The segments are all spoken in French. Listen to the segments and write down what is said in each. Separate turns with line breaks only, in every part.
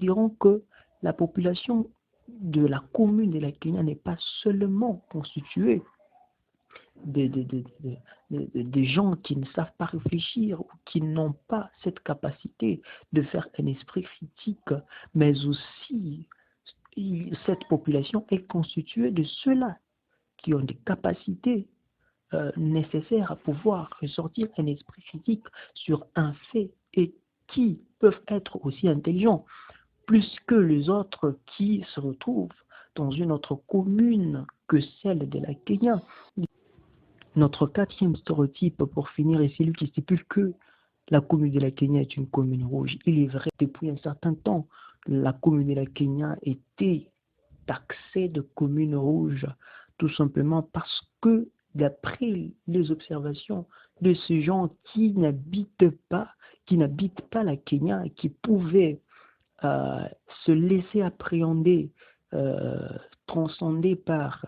dirons que la population de la commune de la Kenya n'est pas seulement constituée des gens qui ne savent pas réfléchir ou qui n'ont pas cette capacité de faire un esprit critique, mais aussi cette population est constituée de ceux-là qui ont des capacités nécessaires à pouvoir ressortir un esprit critique sur un fait et qui peuvent être aussi intelligents, plus que les autres qui se retrouvent dans une autre commune que celle de la Kenya. Notre quatrième stéréotype, pour finir, est celui qui stipule que la commune de la Kenya est une commune rouge. Il est vrai, depuis un certain temps, la commune de la Kenya était taxée de commune rouge, tout simplement parce que, d'après les observations de ces gens qui n'habitent pas la Kenya, qui pouvaient se laisser appréhender, transcender par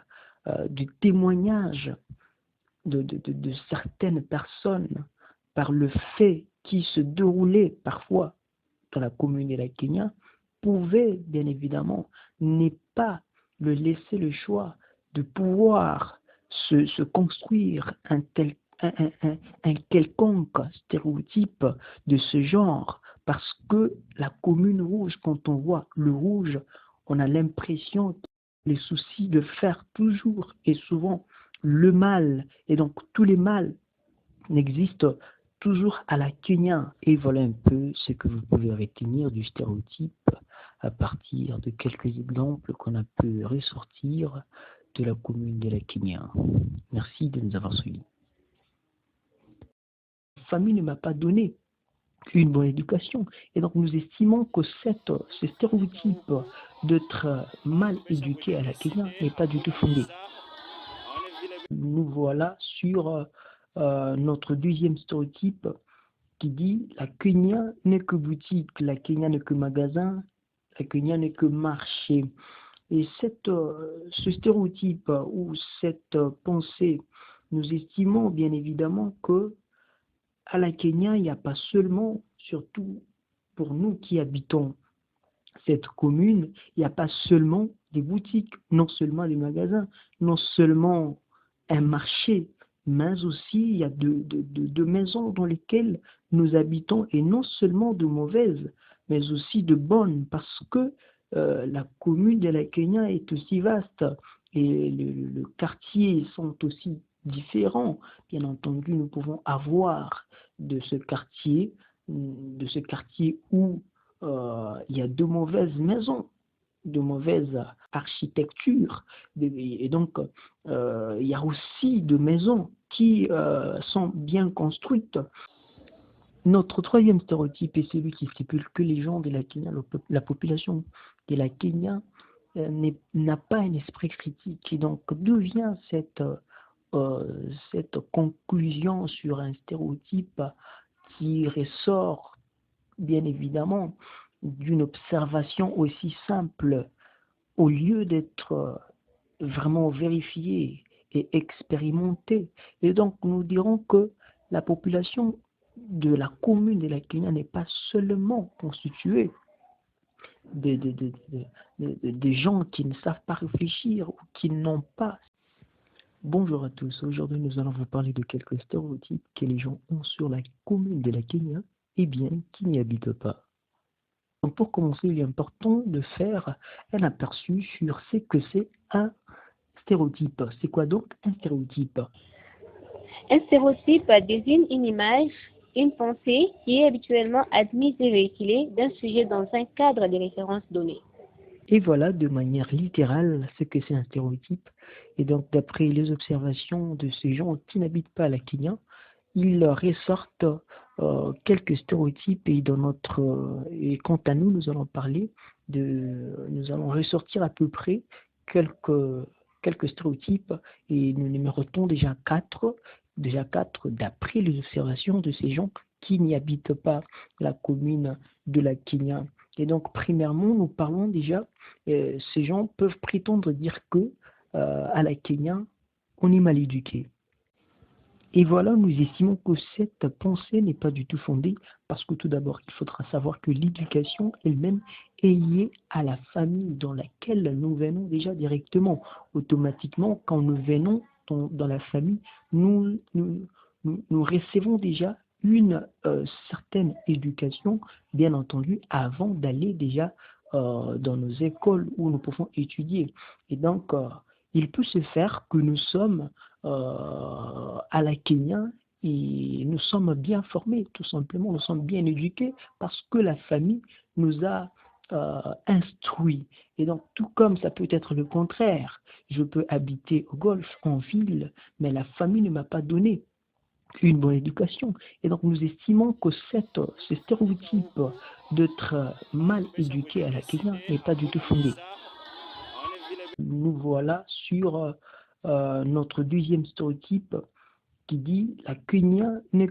du témoignage de certaines personnes, par le fait qui se déroulait parfois dans la commune de la Kenya, pouvaient bien évidemment ne pas le laisser le choix de pouvoir se construire un quelconque stéréotype de ce genre, parce que la commune rouge, quand on voit le rouge, on a l'impression les soucis de faire toujours et souvent le mal, et donc tous les mâles n'existent toujours à la Kenya. Et voilà un peu ce que vous pouvez retenir du stéréotype à partir de quelques exemples qu'on a pu ressortir de la commune de la Kenya. Merci de nous avoir suivis. La famille ne m'a pas donné une bonne éducation. Et donc nous estimons que ce stéréotype d'être mal éduqué à la Kenya n'est pas du tout fondé. Nous voilà sur notre deuxième stéréotype qui dit la Kenya n'est que boutique, la Kenya n'est que magasin, la Kenya n'est que marché. Et ce stéréotype ou cette pensée, nous estimons bien évidemment que à la Kenya, il n'y a pas seulement, surtout pour nous qui habitons cette commune, il n'y a pas seulement des boutiques, non seulement des magasins, non seulement un marché, mais aussi il y a de maisons dans lesquelles nous habitons, et non seulement de mauvaises, mais aussi de bonnes, parce que la commune de la Kenya est aussi vaste et le quartier sont aussi différents. Bien entendu, nous pouvons avoir de ce quartier où il y a de mauvaises maisons, de mauvaise architecture, et donc il y a aussi de maisons qui sont bien construites. Notre troisième stéréotype est celui qui stipule que les gens de la Kenya, la population de la Kenya n'a pas un esprit critique. Et donc d'où vient cette conclusion sur un stéréotype qui ressort bien évidemment d'une observation aussi simple, au lieu d'être vraiment vérifiée et expérimentée. Et donc nous dirons que la population de la commune de la Kenya n'est pas seulement constituée des gens qui ne savent pas réfléchir ou qui n'ont pas. Bonjour à tous, aujourd'hui nous allons vous parler de quelques stéréotypes que les gens ont sur la commune de la Kenya et bien qui n'y habitent pas. Donc pour commencer, il est important de faire un aperçu sur ce que c'est un stéréotype. C'est quoi donc un stéréotype?
Un stéréotype désigne une image, une pensée qui est habituellement admise et véhiculée d'un sujet dans un cadre de référence donné.
Et voilà de manière littérale ce que c'est un stéréotype. Et donc d'après les observations de ces gens qui n'habitent pas à la Kenya, ils ressortent quelques stéréotypes et et quant à nous, nous allons ressortir à peu près quelques stéréotypes et nous numérotons déjà quatre d'après les observations de ces gens qui n'y habitent pas la commune de la Kenya. Et donc, premièrement, nous parlons déjà, ces gens peuvent prétendre dire que à la Kenya, on est mal éduqué. Et voilà, nous estimons que cette pensée n'est pas du tout fondée parce que tout d'abord, il faudra savoir que l'éducation elle-même est liée à la famille dans laquelle nous venons déjà directement. Automatiquement, quand nous venons dans la famille, nous recevons déjà une certaine éducation, bien entendu, avant d'aller déjà dans nos écoles où nous pouvons étudier. Et donc, il peut se faire que nous sommes à la Kenya et nous sommes bien formés, tout simplement, nous sommes bien éduqués parce que la famille nous a instruits. Et donc, tout comme ça peut être le contraire, je peux habiter au Golfe, en ville, mais la famille ne m'a pas donné une bonne éducation. Et donc, nous estimons que ce stéréotype d'être mal éduqué à la Kenya n'est pas du tout fondé. Nous voilà sur notre deuxième stéréotype qui dit la Kenya n'est